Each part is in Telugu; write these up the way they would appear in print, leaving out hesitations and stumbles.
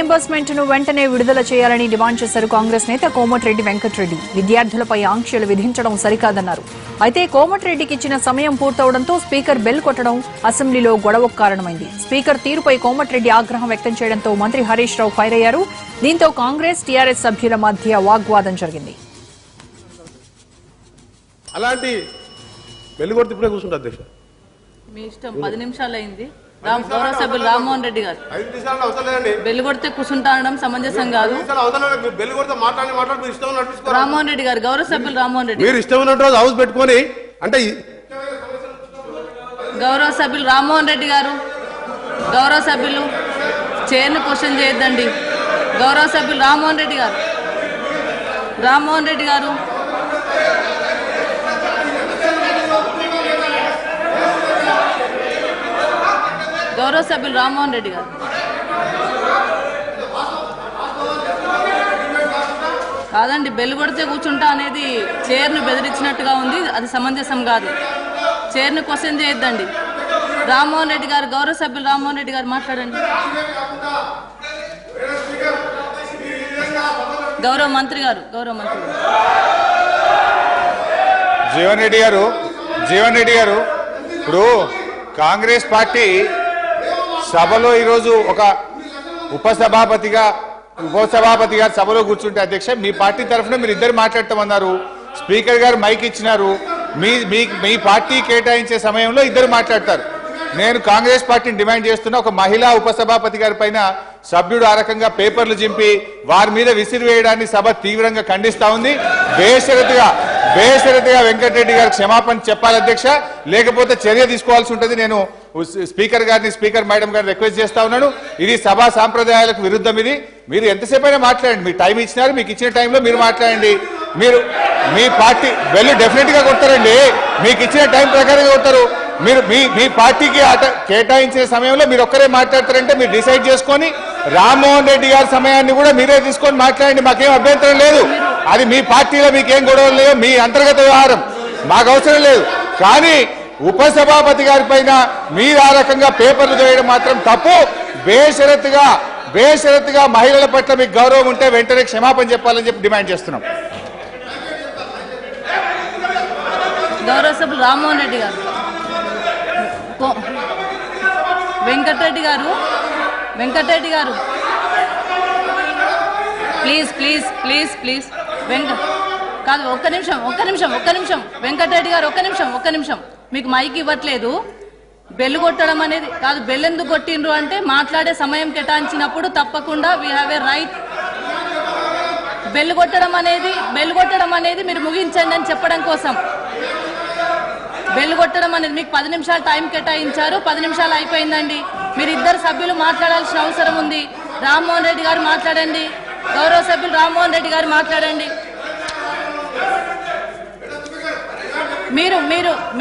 రీయింబర్స్మెంట్ ను వెంటనే విడుదల చేయాలని డిమాండ్ చేశారు కాంగ్రెస్ నేత కోమటిరెడ్డి వెంకటరెడ్డి. విద్యార్థులపై ఆంక్షలు విధించడం సరికాదన్నారు. అయితే కోమటిరెడ్డికి ఇచ్చిన సమయం పూర్తవడంతో స్పీకర్ బెల్ కొట్టడం అసెంబ్లీలో గొడవకు కారణమైంది. స్పీకర్ తీరుపై కోమటిరెడ్డి ఆగ్రహం వ్యక్తం చేయడంతో మంత్రి హరీష్ రావు ఫైర్ అయ్యారు. దీంతో కాంగ్రెస్ టీఆర్ఎస్ సభ్యుల మధ్య వాగ్వాదం జరిగింది. అలాంటి బెల్ కొడితే ఇప్పుడే కూర్చుంటారు అధ్యక్ష. మీ ఇష్టం. 10 నిమిషాలు అయింది. గౌరవ సభ్యులు రామ్మోహన్ రెడ్డి గారు బెల్ కొడితే కూర్చుంటా అనడం సమంజసం కాదు. రామ్మోహన్ రెడ్డి గారు, గౌరవ సభ్యులు రామ్మోహన్ రెడ్డి, మీరు ఇష్టం ఉన్నట్టు హౌస్ పెట్టుకొని అంటే గౌరవ సభ్యులు రామ్మోహన్ రెడ్డి గారు, గౌరవ సభ్యులు చైర్ను క్వశ్చన్ చేయొద్దండి. గౌరవ సభ్యులు రామ్మోహన్ రెడ్డి గారు, రామ్మోహన్ రెడ్డి గారు, గౌరవ సభ్యులు రామ్మోహన్ రెడ్డి గారు, కాదండి. బెల్ కొడితే కూర్చుంటా అనేది చైర్ను బెదిరించినట్టుగా ఉంది. అది సమంజసం కాదు. చైర్ను క్వశ్చన్ చేయొద్దండి. రామ్మోహన్ రెడ్డి గారు, గౌరవ సభ్యులు రామ్మోహన్ రెడ్డి గారు మాట్లాడండి. గౌరవ మంత్రి గారు, గౌరవ మంత్రి గారు. జీవన్ రెడ్డి గారు ఇప్పుడు కాంగ్రెస్ పార్టీ సభలో ఈరోజు ఒక ఉపసభాపతి గారు సభలో కూర్చుంటే అధ్యక్ష మీ పార్టీ తరఫున మీరు ఇద్దరు మాట్లాడతామన్నారు. స్పీకర్ గారు మైక్ ఇచ్చినారు. మీ పార్టీ కేటాయించే సమయంలో ఇద్దరు మాట్లాడతారు. నేను కాంగ్రెస్ పార్టీని డిమాండ్ చేస్తున్నా, ఒక మహిళా ఉపసభాపతి గారి పైన సభ్యుడు ఆ రకంగా పేపర్లు చింపి వారి మీద విసిరివేయడాన్ని సభ తీవ్రంగా ఖండిస్తా ఉంది. బేషరతుగా వెంకటరెడ్డి గారు క్షమాపణ చెప్పాలి అధ్యక్ష, లేకపోతే చర్య తీసుకోవాల్సి ఉంటుంది. నేను స్పీకర్ మేడం గారిని రిక్వెస్ట్ చేస్తా ఉన్నాను. ఇది సభా సాంప్రదాయాలకు విరుద్ధం. ఇది మీరు ఎంతసేపు అయినా మాట్లాడండి. మీరు టైం ఇచ్చినారు, మీకు ఇచ్చిన టైంలో మీరు మాట్లాడండి. మీరు మీ పార్టీ వెళ్ళి డెఫినెట్ గా కొడతారండి. మీకు ఇచ్చిన టైం ప్రకారంగా కొడతారు. మీరు మీ పార్టీకి కేటాయించిన సమయంలో మీరు ఒక్కరే మాట్లాడతారంటే మీరు డిసైడ్ చేసుకొని రామ్మోహన్ రెడ్డి గారి సమయాన్ని కూడా మీరే తీసుకొని మాట్లాడండి. మాకేం అభ్యంతరం లేదు. అది మీ పార్టీలో మీకేం గొడవలు లేవు, మీ అంతర్గత వ్యవహారం, మాకు అవసరం లేదు. కానీ ఉపసభాపతి గారి పైన మీరు ఆ రకంగా పేపర్లు చేయడం మాత్రం తప్పు. బేషరతుగా మహిళల పట్ల మీకు గౌరవం ఉంటే వెంటనే క్షమాపణ చెప్పాలని చెప్పి డిమాండ్ చేస్తున్నాం. గౌరవ సభ్యులు రామ్మోహన్ రెడ్డి గారు, వెంకటరెడ్డి గారు ప్లీజ్ కాదు, ఒక్క నిమిషం వెంకటరెడ్డి గారు, ఒక్క నిమిషం. మీకు మైక్ ఇవ్వట్లేదు. బెల్ కొట్టడం అనేది కాదు. బెల్ ఎందుకు కొట్టిండ్రు అంటే మాట్లాడే సమయం కేటాయించినప్పుడు తప్పకుండా we have a right. Bell కొట్టడం అనేది మీరు ముగించండి అని చెప్పడం కోసం. బెల్ కొట్టడం అనేది మీకు 10 నిమిషాలు టైం కేటాయించారు. 10 నిమిషాలు అయిపోయిందండి. మీరు ఇద్దరు సభ్యులు మాట్లాడాల్సిన అవసరం ఉంది. రామ్మోహన్ రెడ్డి గారు మాట్లాడండి. గౌరవ సభ్యులు రామ్మోహన్ రెడ్డి గారు మాట్లాడండి.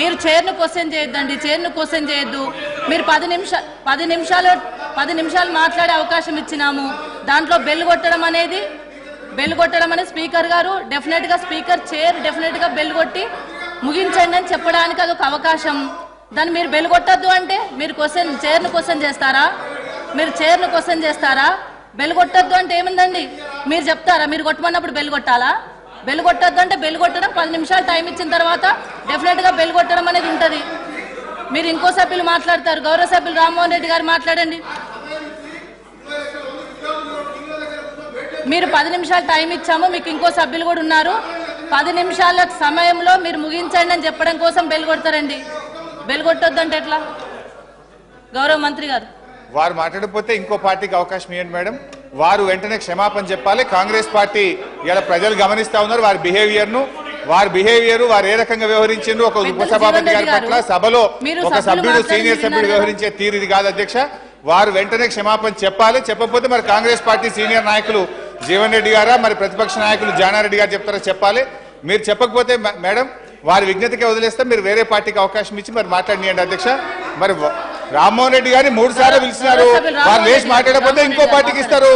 మీరు చైర్ను క్వశ్చన్ చేయొద్దండి. చైర్ను క్వశ్చన్ చేయొద్దు. మీరు 10 నిమిషాలు మాట్లాడే అవకాశం ఇచ్చినాము. దాంట్లో బెల్ కొట్టడం అనేది స్పీకర్ గారు స్పీకర్ డెఫినెట్ గా బెల్ కొట్టి ముగించండి అని చెప్పడానికి అదొక అవకాశం. దాన్ని మీరు బెల్ కొట్టద్దు అంటే మీరు చైర్ను క్వశ్చన్ చేస్తారా? బెల్ కొట్టద్దు అంటే ఏముందండి? మీరు చెప్తారా? మీరు కొట్టమన్నప్పుడు బెల్ కొట్టాలా? బెల్ కొట్టద్దు అంటే బెల్ కొట్టడం 10 నిమిషాలు టైం ఇచ్చిన తర్వాత డెఫినెట్ గా బెల్ కొట్టడం అనేది ఉంటుంది. మీరు ఇంకో సభ్యులు మాట్లాడతారు. గౌరవ సభ్యులు రామ్మోహన్ రెడ్డి గారు మాట్లాడండి. మీరు 10 నిమిషాలు టైం ఇచ్చాము. మీకు ఇంకో సభ్యులు కూడా ఉన్నారు. 10 నిమిషాల సమయంలో మీరు ముగించండి అని చెప్పడం కోసం బెల్ కొడతారండి. బెల్ కొట్టొద్దంటే ఎట్లా? గౌరవ మంత్రి గారు, వారు మాట్లాడకపోతే ఇంకో పార్టీకి అవకాశం ఇవ్వండి మేడం. వారు వెంటనే క్షమాపణ చెప్పాలి. కాంగ్రెస్ పార్టీ ఇలా ప్రజలు గమనిస్తా ఉన్నారు వారి బిహేవియర్, వారు ఏ రకంగా వ్యవహరించారు. ఒక ఉపసభాపతి గారి పట్ల సభలో ఒక సభ్యుడు సీనియర్ సభ్యుడు వ్యవహరించే తీరు ఇది కాదు అధ్యక్ష. వారు వెంటనే క్షమాపణ చెప్పాలి. చెప్పకపోతే మరి కాంగ్రెస్ పార్టీ సీనియర్ నాయకులు జీవన్ రెడ్డి గారా, మరి ప్రతిపక్ష నాయకులు జానారెడ్డి గారు చెప్తారా చెప్పాలి. మీరు చెప్పకపోతే మేడం వారి విజ్ఞతకే వదిలేస్తే మీరు వేరే పార్టీకి అవకాశం ఇచ్చి మరి మాట్లాడియండి అధ్యక్ష. మరి రామ్మోహన్ రెడ్డి గారిని 3 సార్లు పిలిచినారు. వారు లేచి మాట్లాడకపోతే ఇంకో పార్టీకి ఇస్తారు.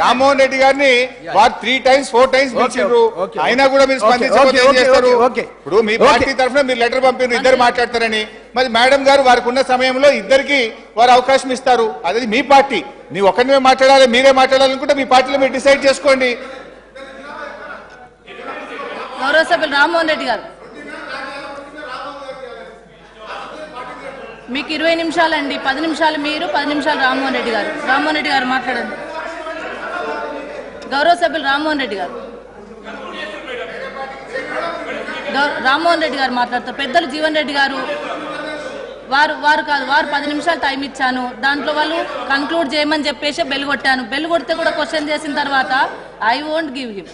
రామ్మోహన్ రెడ్డి గారిని వారు 3 times 4 times పిలిచిండ్రు. okay. అయినా కూడా మీరు స్పందించకపోతే ఏం చేస్తారు? okay. ఇప్పుడు మీ పార్టీ తరఫున మీరు లెటర్ పంపిరు, ఇద్దరు మాట్లాడతారని. మరి మేడం గారు వారికి ఉన్న సమయంలో ఇద్దరికి వారు అవకాశం ఇస్తారు. అది మీ పార్టీ. నీ ఒక్కరినే మాట్లాడాలి, మీరే మాట్లాడాలనుకుంటే మీ పార్టీలో మీరు డిసైడ్ చేసుకోండి. గౌరవ సభ్యులు రామ్మోహన్ రెడ్డి గారు, మీకు 20 నిమిషాలండి. 10 నిమిషాలు మీరు, 10 నిమిషాలు రామ్మోహన్ రెడ్డి గారు. రామ్మోహన్ రెడ్డి గారు మాట్లాడండి. గౌరవ సభ్యులు రామ్మోహన్ రెడ్డి గారు, రామ్మోహన్ రెడ్డి గారు మాట్లాడతారు. పెద్దలు జీవన్ రెడ్డి గారు వారు కాదు, వారు 10 నిమిషాలు టైం ఇచ్చాను. దాంట్లో వాళ్ళు కన్క్లూడ్ చేయమని చెప్పేసి బెల్ కొట్టాను. బెల్ కొడితే కూడా క్వశ్చన్ చేసిన తర్వాత I won't give him.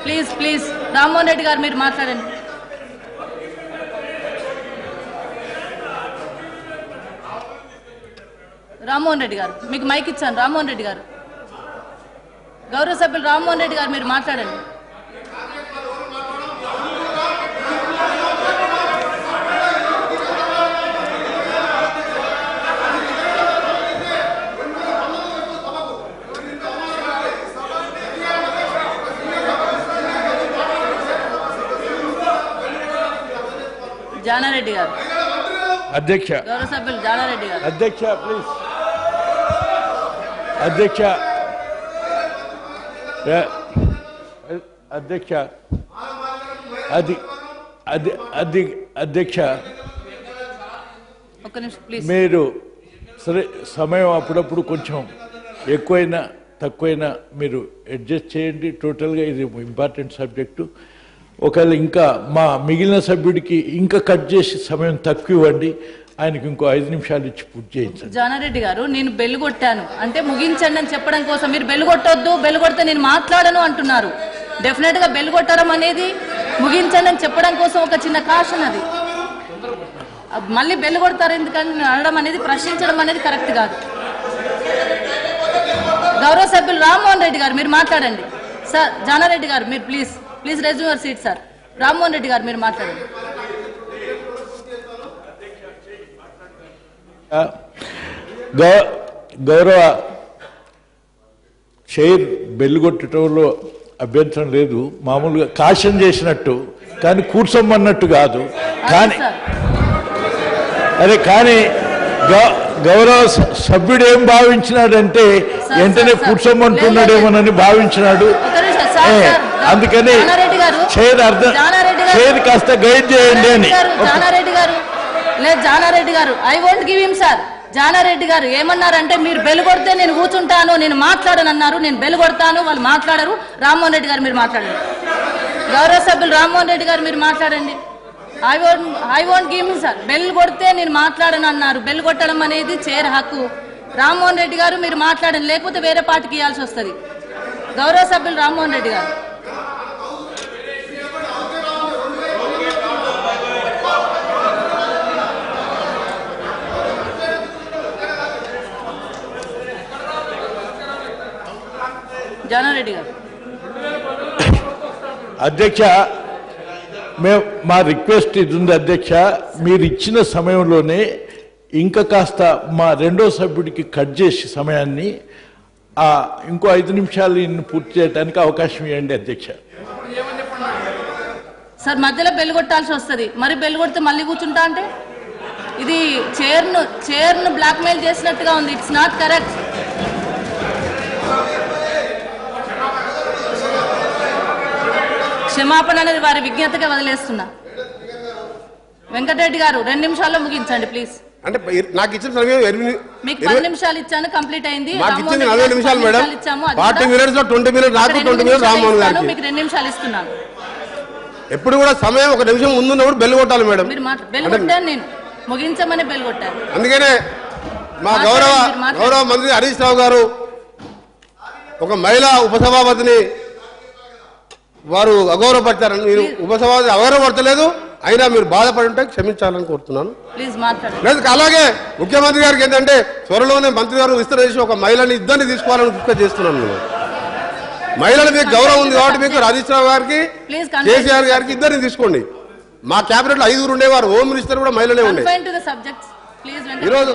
Please Rammohan Reddy గారు మీరు మాట్లాడండి. రామ్మోహన్ రెడ్డి గారు మీకు మైక్ ఇచ్చాను. రామ్మోహన్ రెడ్డి గారు, గౌరవ సభ్యులు రామ్మోహన్ రెడ్డి గారు మీరు మాట్లాడండి. జానారెడ్డి గారు, అధ్యక్ష, గౌరవ సభ్యులు జానారెడ్డి గారు. అధ్యక్ష ప్లీజ్. అధ్యక్ష అధ్యక్ష అధ్యక్ష ఒక్క నిమిషం ప్లీజ్. మీరు సరే సమయం అప్పుడప్పుడు కొంచెం ఎక్కువైనా తక్కువైనా మీరు అడ్జస్ట్ చేయండి. టోటల్గా ఇది ఇంపార్టెంట్ సబ్జెక్టు. ఒకవేళ ఇంకా మా మిగిలిన సభ్యుడికి ఇంకా కట్ చేసి సమయం తక్కువ ఇవ్వండి. ఆయనకి ఇంకో 5 నిమిషాలు ఇచ్చి పూర్తి చేయించండి. జానారెడ్డి గారు, నేను బెల్ కొట్టాను అంటే ముగించండి అని చెప్పడం కోసం మీరు బెల్ కొట్టొద్దు, బెల్ కొడితే నేను మాట్లాడను అంటున్నారు. డెఫినెట్ గా బెల్ కొట్టడం అనేది ముగించండి అని చెప్పడం కోసం ఒక చిన్న కాషన్. అది మళ్ళీ బెల్ కొడతారు ఎందుకని అనడం అనేది, ప్రశ్నించడం అనేది కరెక్ట్ కాదు. గౌరవ సభ్యులు రామ్మోహన్ రెడ్డి గారు మీరు మాట్లాడండి. సార్ జానారెడ్డి గారు మీరు please resume your seat. Sir Rammohan Reddy గారు మీరు మాట్లాడండి. గౌరవ చైర్ బెల్లు కొట్టడంలో అభ్యంతరం లేదు. మామూలుగా కాషన్ చేసినట్టు, కానీ కూర్చోమన్నట్టు కాదు. కానీ కానీ గౌరవ సభ్యుడు ఏం భావించినాడంటే వెంటనే కూర్చోమంటున్నాడేమోనని భావించినాడు. అందుకని చైర్ కాస్త గైడ్ చేయండి అని. జానారెడ్డి గారు లేదు, జానారెడ్డి గారు I won't give him sir. Janareddy గారు ఏమన్నారంటే మీరు బెల్ కొడితే నేను కూర్చుంటాను, నేను మాట్లాడను అన్నారు. నేను బెల్ కొడతాను, వాళ్ళు మాట్లాడరు. రామ్మోహన్ రెడ్డి గారు మీరు మాట్లాడండి. గౌరవ సభ్యులు రామ్మోహన్ రెడ్డి గారు మీరు మాట్లాడండి. I won't give him sir. Bell కొడితే నేను మాట్లాడను అన్నారు. బెల్ కొట్టడం అనేది చైర్ హక్కు. రామ్మోహన్ రెడ్డి గారు మీరు మాట్లాడండి, లేకపోతే వేరే పార్టీకి ఇవ్వాల్సి వస్తుంది. గౌరవ సభ్యులు రామ్మోహన్ రెడ్డి గారు, జానారెడ్డి గారు. అధ్యక్ష, మా రిక్వెస్ట్ ఇది ఉంది అధ్యక్ష. మీరు ఇచ్చిన సమయంలోనే ఇంకా కాస్త మా రెండో సభ్యుడికి కట్ చేసి సమయాన్ని ఇంకో 5 నిమిషాలు పూర్తి చేయడానికి అవకాశం ఇవ్వండి అధ్యక్ష. సార్ మధ్యలో బెల్ కొట్టాల్సి వస్తుంది. మరి బెల్ కొడితే మళ్ళీ కూర్చుంటా అంటే ఇది చైర్ను బ్లాక్మెయిల్ చేసినట్టుగా ఉంది. It's not correct. క్షమాపణ అనేది వారి విజ్ఞతగా వదిలేస్తున్నా. వెంకటరెడ్డి గారు 2 నిమిషాల్లో ముగించండి ప్లీజ్. అంటే నాకు ఇచ్చిన సమయం మీకు 10 నిమిషాలు ఇచ్చాను, కంప్లీట్ అయింది. నాకు ఇచ్చింది 40 నిమిషాలు మేడం. 40 minutes లో 20 minutes నాకు, 20 minutes రామ్మోహన్ గారికి. మీకు 2 నిమిషాలు ఇస్తున్నాను. ఎప్పుడు కూడా సమయం 1 నిమిషం ముందున్నప్పుడు బెల్ కొట్టాలి మేడం. మీరు బెల్ కొట్టాను, నేను ముగించమని బెల్ కొట్టాను. అందుకనే మా గౌరవ మంత్రి హరీష్ రావు గారు ఒక మహిళా ఉపసభాపతిని వారు అగౌరవపరిచారని, మీరు ఉపసభాపతి అగౌరవపడతలేదు, అయినా మీరు బాధపడి ఉంటే క్షమించాలని కోరుతున్నాను. లేదు అలాగే ముఖ్యమంత్రి గారికి ఏంటంటే త్వరలోనే మంత్రి గారు విస్తరణ చేసి ఒక మహిళని ఇద్దరిని తీసుకోవాలని రిక్వెస్ట్ చేస్తున్నాను. మహిళలు మీకు గౌరవం ఉంది కాబట్టి మీకు హరీష్ రావు గారికి, కేసీఆర్ గారికి ఇద్దరిని తీసుకోండి. మా క్యాబినెట్ లో 5 ఉండేవారు, హోమ్ మినిస్టర్ కూడా మహిళలే ఉండే. ఈరోజు